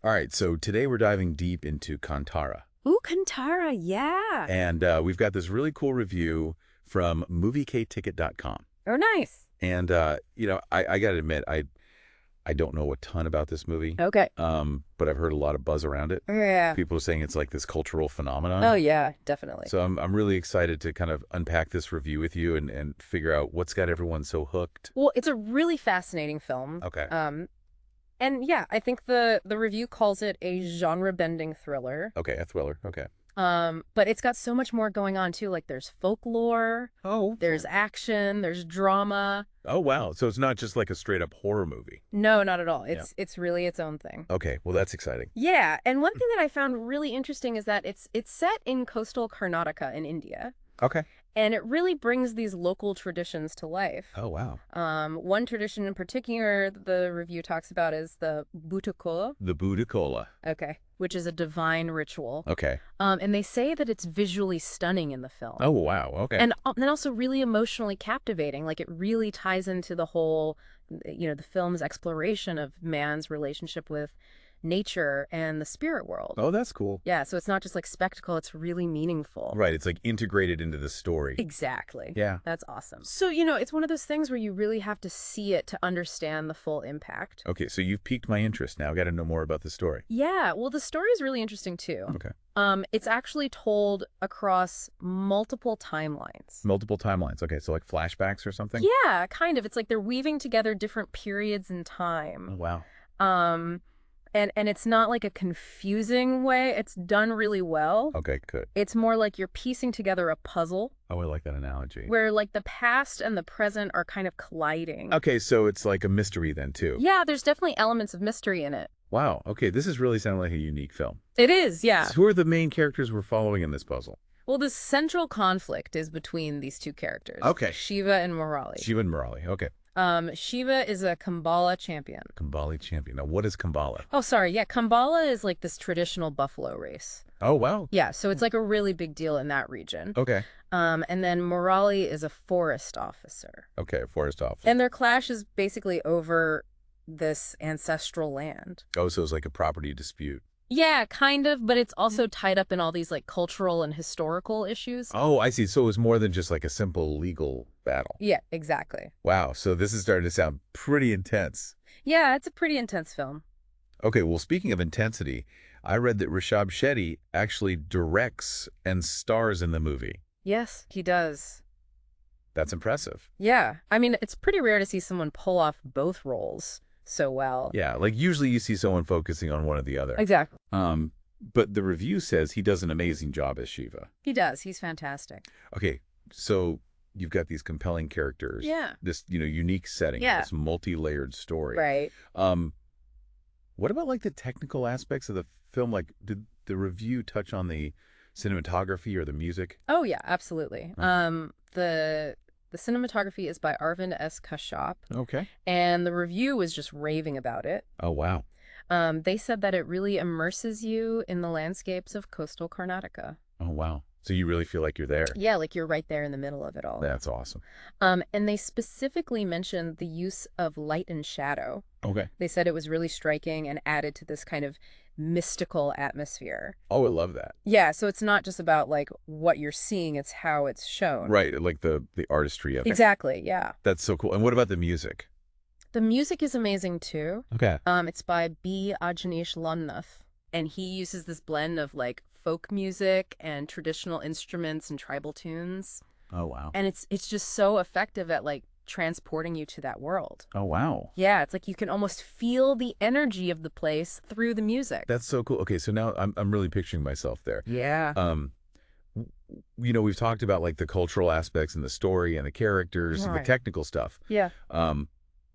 All right, so today we're diving deep into Kantara. Ooh, Kantara, yeah. And we've got this really cool review from MovieKaTicket.com. Oh, nice. And, I got to admit, I don't know a ton about this movie. Okay. But I've heard a lot of buzz around it. Yeah. People are saying it's like this cultural phenomenon. Oh, yeah, definitely. So I'm really excited to kind of unpack this review with you and figure out what's got everyone so hooked. Well, it's a really fascinating film. Okay. And yeah, I think the review calls it a genre-bending thriller. Okay, a thriller. Okay. But it's got so much more going on too. Like there's folklore, there's action, there's drama. Oh, wow. So it's not just like a straight up horror movie. No, not at all. It's really its own thing. Okay, well that's exciting. Yeah, and one thing that I found really interesting is that it's set in coastal Karnataka in India. Okay. And it really brings these local traditions to life. Oh, wow. One tradition in particular the review talks about is the Bhoota Kola. The Bhoota Kola. Okay. Which is a divine ritual. Okay. And they say that it's visually stunning in the film. Oh, wow. Okay. And then also really emotionally captivating. Like it really ties into the whole, the film's exploration of man's relationship with nature and the spirit world. Oh, that's cool. Yeah, so it's not just like spectacle, it's really meaningful. Right, it's like integrated into the story. Exactly. Yeah. That's awesome. So, it's one of those things where you really have to see it to understand the full impact. Okay, so you've piqued my interest now. I got to know more about the story. Yeah, well, the story is really interesting too. Okay. It's actually told across multiple timelines. Multiple timelines. Okay, so like flashbacks or something? Yeah, kind of. It's like they're weaving together different periods in time. Oh, wow. And it's not like a confusing way. It's done really well. Okay, good. It's more like you're piecing together a puzzle. Oh, I like that analogy. Where like the past and the present are kind of colliding. Okay, so it's like a mystery then too. Yeah, there's definitely elements of mystery in it. Wow. Okay, this is really sounding like a unique film. It is, yeah. So who are the main characters we're following in this puzzle? Well, the central conflict is between these two characters. Okay. Shiva and Murali. Shiva and Murali. Okay. Shiva is a Kambala champion. Kambali champion. Now, what is Kambala? Oh, sorry. Yeah, Kambala is like this traditional buffalo race. Oh, wow. Yeah, so it's like a really big deal in that region. Okay. And then Murali is a forest officer. Okay, forest officer. And their clash is basically over this ancestral land. Oh, so it's like a property dispute. Yeah, kind of, but it's also tied up in all these like cultural and historical issues. Oh, I see. So it was more than just like a simple legal battle. Yeah, exactly. Wow. So this is starting to sound pretty intense. Yeah, it's a pretty intense film. Okay, well, speaking of intensity, I read that Rishab Shetty actually directs and stars in the movie. Yes, he does. That's impressive. Yeah, I mean, it's pretty rare to see someone pull off both roles so well. Yeah, like usually you see someone focusing on one or the other. Exactly. But the review says he does an amazing job as Shiva. He does. He's fantastic. Okay, so you've got these compelling characters. Yeah. This, unique setting. Yeah. This multi-layered story. Right. What about like the technical aspects of the film? Like, did the review touch on the cinematography or the music? Oh yeah, absolutely. Okay. The cinematography is by Arvind S. Kashyap. Okay. And the review was just raving about it. Oh, wow. They said that it really immerses you in the landscapes of coastal Karnataka. Oh, wow. So you really feel like you're there. Yeah, like you're right there in the middle of it all. That's awesome. And they specifically mentioned the use of light and shadow. Okay. They said it was really striking and added to this kind of mystical atmosphere. Oh, I love that. Yeah, so it's not just about like what you're seeing, it's how it's shown. Right, like the artistry of it. Exactly, yeah. That's so cool. And what about the music? The music is amazing too. Okay. It's by B. Ajanish Lonnath, and he uses this blend of like folk music and traditional instruments and tribal tunes. Oh, wow. And it's just so effective at like transporting you to that world. Oh, wow. Yeah, it's like you can almost feel the energy of the place through the music. That's so cool. Okay, so now I'm really picturing myself there. Yeah. We've talked about like the cultural aspects and the story and the characters and the technical stuff. Yeah.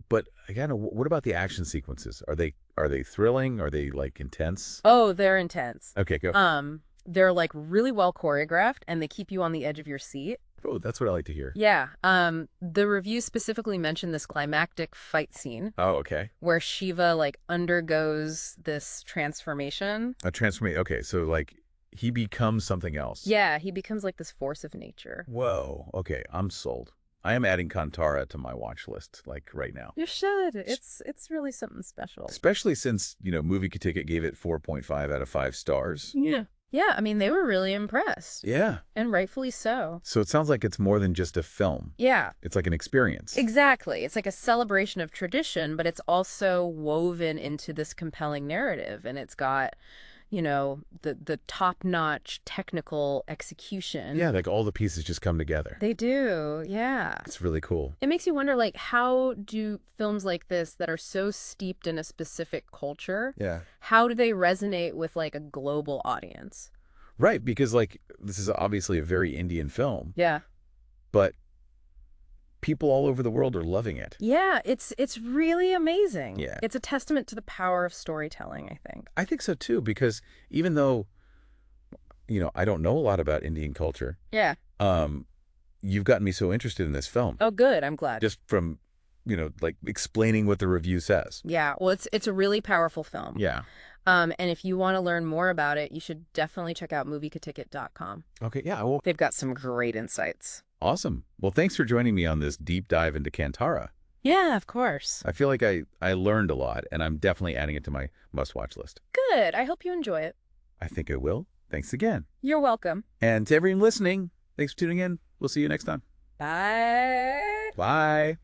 But again, what about the action sequences? Are they thrilling? Are they like intense? Oh, they're intense. Okay, go. They're like really well choreographed and they keep you on the edge of your seat. Oh, that's what I like to hear. Yeah. The review specifically mentioned this climactic fight scene. Oh, okay. Where Shiva like undergoes this transformation. A transformation. Okay, so like he becomes something else. Yeah, he becomes like this force of nature. Whoa. Okay, I'm sold. I am adding Kantara to my watch list, like right now. You should. It's really something special. Especially since, MovieKaTicket gave it 4.5 out of 5 stars. Yeah. Yeah, I mean, they were really impressed. Yeah. And rightfully so. So it sounds like it's more than just a film. Yeah. It's like an experience. Exactly. It's like a celebration of tradition, but it's also woven into this compelling narrative. And it's got, the top-notch technical execution. Yeah, like all the pieces just come together. They do, yeah. It's really cool. It makes you wonder, like, how do films like this that are so steeped in a specific culture, Yeah. how do they resonate with, like, a global audience? Right, because, like, this is obviously a very Indian film. Yeah. But people all over the world are loving it. Yeah, it's really amazing. Yeah. It's a testament to the power of storytelling, I think. I think so, too, because even though, I don't know a lot about Indian culture, Yeah. you've gotten me so interested in this film. Oh, good. I'm glad. Just from, like explaining what the review says. Yeah, well, it's a really powerful film. Yeah. And if you want to learn more about it, you should definitely check out MovieKaTicket.com. Okay, yeah, well, They've got some great insights. awesome. Well, thanks for joining me on this deep dive into Kantara. Yeah, of course. I feel like I learned a lot, and I'm definitely adding it to my must-watch list. Good. I hope you enjoy it. I think I will. Thanks again. You're welcome. And to everyone listening, thanks for tuning in. We'll see you next time. Bye. Bye.